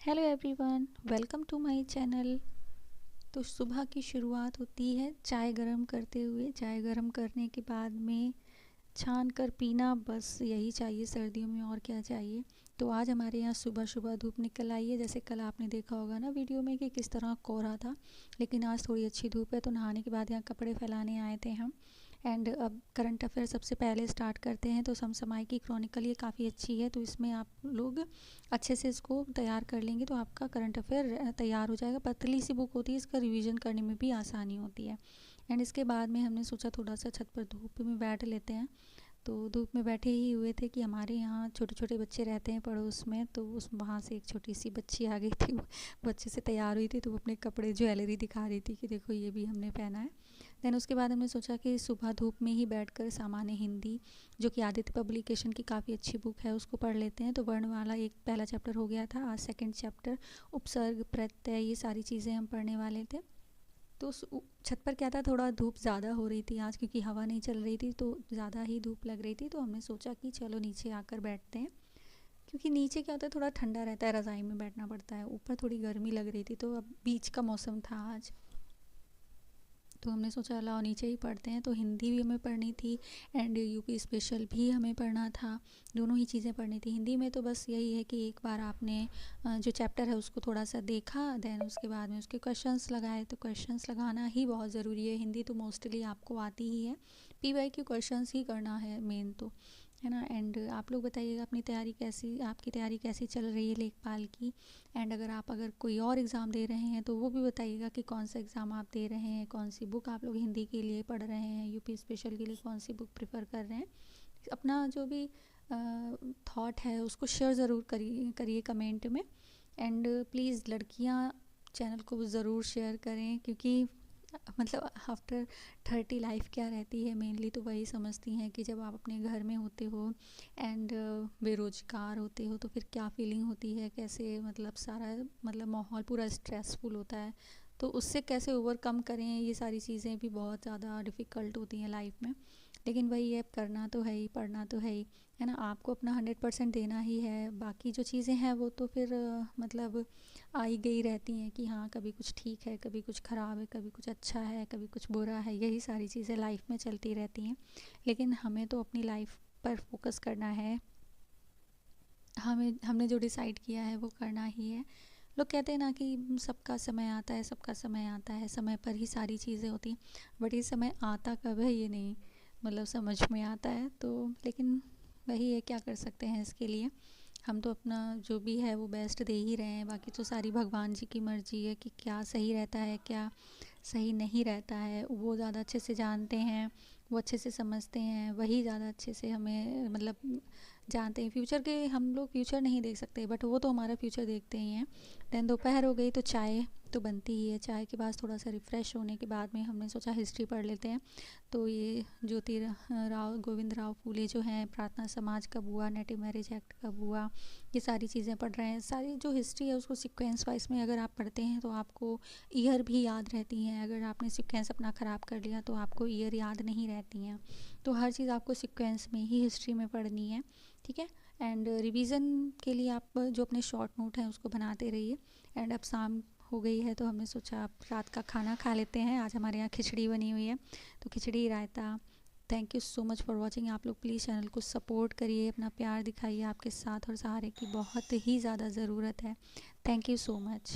Hello everyone, welcome to my channel. तो सुबह की शुरुआत होती है चाय गरम करते हुए। चाय गरम करने के बाद में छान कर पीना, बस यही चाहिए सर्दियों में, और क्या चाहिए। तो आज हमारे यहाँ सुबह सुबह धूप निकल आई है। जैसे कल आपने देखा होगा ना वीडियो में कि किस तरह कोहरा था, लेकिन आज थोड़ी अच्छी धूप है। तो नहाने के बाद यहाँ कपड़े फैलाने आए थे हम। एंड अब करंट अफेयर सबसे पहले स्टार्ट करते हैं। तो समसमाई की क्रॉनिकल ये काफ़ी अच्छी है, तो इसमें आप लोग अच्छे से इसको तैयार कर लेंगे तो आपका करंट अफेयर तैयार हो जाएगा। पतली सी बुक होती है, इसका रिवीजन करने में भी आसानी होती है। एंड इसके बाद में हमने सोचा थोड़ा सा छत पर धूप में बैठ लेते हैं। तो धूप में बैठे ही हुए थे कि हमारे यहाँ छोटे छोटे बच्चे रहते हैं पड़ोस में। तो उस वहाँ से एक छोटी सी बच्ची आ गई थी, वो अच्छे से तैयार हुई थी, तो वो अपने कपड़े ज्वेलरी दिखा रही थी कि देखो ये भी हमने पहना है। देन उसके बाद हमने सोचा कि सुबह धूप में ही बैठकर सामान्य हिंदी, जो कि आदित्य पब्लिकेशन की काफ़ी अच्छी बुक है, उसको पढ़ लेते हैं। तो वर्णमाला एक पहला चैप्टर हो गया था, आज सेकंड चैप्टर उपसर्ग प्रत्यय ये सारी चीज़ें हम पढ़ने वाले थे। तो छत पर क्या था, थोड़ा धूप ज़्यादा हो रही थी आज, क्योंकि हवा नहीं चल रही थी, तो ज़्यादा ही धूप लग रही थी। तो हमने सोचा कि चलो नीचे आकर बैठते हैं, क्योंकि नीचे क्या होता है, थोड़ा ठंडा रहता है, रज़ाई में बैठना पड़ता है। ऊपर थोड़ी गर्मी लग रही थी, तो अब बीच का मौसम था आज, तो हमने सोचा लाओ नीचे ही पढ़ते हैं। तो हिंदी भी हमें पढ़नी थी एंड यूपी स्पेशल भी हमें पढ़ना था। दोनों ही चीज़ें पढ़नी थी। हिंदी में तो बस यही है कि एक बार आपने जो चैप्टर है उसको थोड़ा सा देखा, देन उसके बाद में उसके क्वेश्चंस लगाए। तो क्वेश्चंस लगाना ही बहुत ज़रूरी है। हिंदी तो मोस्टली आपको आती ही है, पीवाई के क्वेश्चंस ही करना है मेन तो, है ना। एंड आप लोग बताइएगा अपनी तैयारी कैसी, आपकी तैयारी कैसी चल रही है लेखपाल की। एंड अगर कोई और एग्ज़ाम दे रहे हैं तो वो भी बताइएगा कि कौन सा एग्ज़ाम आप दे रहे हैं, कौन सी बुक आप लोग हिंदी के लिए पढ़ रहे हैं, यूपी स्पेशल के लिए कौन सी बुक प्रेफर कर रहे हैं। अपना जो भी थॉट है उसको शेयर ज़रूर करिए कमेंट में। एंड प्लीज़ लड़कियां चैनल को ज़रूर शेयर करें, क्योंकि मतलब आफ्टर 30 लाइफ क्या रहती है, मेनली तो वही समझती हैं कि जब आप अपने घर में होते हो एंड बेरोज़गार होते हो तो फिर क्या फीलिंग होती है, कैसे मतलब सारा मतलब माहौल पूरा स्ट्रेसफुल होता है। तो उससे कैसे ओवरकम करें, ये सारी चीज़ें भी बहुत ज़्यादा डिफ़िकल्ट होती हैं लाइफ में। लेकिन वही है, करना तो है ही, पढ़ना तो है ही, है ना। आपको अपना 100% देना ही है। बाकी जो चीज़ें हैं वो तो फिर मतलब आई गई रहती हैं कि हाँ कभी कुछ ठीक है, कभी कुछ ख़राब है, कभी कुछ अच्छा है, कभी कुछ बुरा है। यही सारी चीज़ें लाइफ में चलती रहती हैं। लेकिन हमें तो अपनी लाइफ पर फोकस करना है। हमने जो डिसाइड किया है वो करना ही है। लोग कहते हैं ना कि सबका समय आता है, सबका समय आता है, समय पर ही सारी चीज़ें होती हैं। बट ये समय आता कब है ये नहीं मतलब समझ में आता है। तो लेकिन वही है, क्या कर सकते हैं इसके लिए। हम तो अपना जो भी है वो बेस्ट दे ही रहे हैं। बाकी तो सारी भगवान जी की मर्ज़ी है कि क्या सही रहता है, क्या सही नहीं रहता है, वो ज़्यादा अच्छे से जानते हैं, वो अच्छे से समझते हैं, वही ज़्यादा अच्छे से हमें मतलब जानते हैं। फ्यूचर के हम लोग फ्यूचर नहीं देख सकते, बट वो तो हमारा फ्यूचर देखते ही हैं। देन दोपहर हो गई तो चाय तो बनती ही है। चाय के बाद थोड़ा सा रिफ़्रेश होने के बाद में हमने सोचा हिस्ट्री पढ़ लेते हैं। तो ये ज्योतिराव गोविंद राव फूले जो हैं, प्रार्थना समाज कब हुआ, नेटिव मैरिज एक्ट कब हुआ, ये सारी चीज़ें पढ़ रहे हैं। सारी जो हिस्ट्री है उसको सीक्वेंस वाइज में अगर आप पढ़ते हैं तो आपको ईयर भी याद रहती हैं। अगर आपने सीक्वेंस अपना ख़राब कर लिया तो आपको ईयर याद नहीं रहती हैं। तो हर चीज़ आपको सीक्वेंस में ही हिस्ट्री में पढ़नी है, ठीक है। एंड रिवीजन के लिए आप जो अपने शॉर्ट नोट हैं उसको बनाते रहिए। एंड अब शाम हो गई है तो हमने सोचा आप रात का खाना खा लेते हैं। आज हमारे यहाँ खिचड़ी बनी हुई है, तो khichdi raita. Thank you so much for watching. आप लोग प्लीज़ चैनल को सपोर्ट करिए, अपना प्यार दिखाइए। आपके साथ और सहारे की बहुत ही ज़्यादा ज़रूरत है। Thank you so much.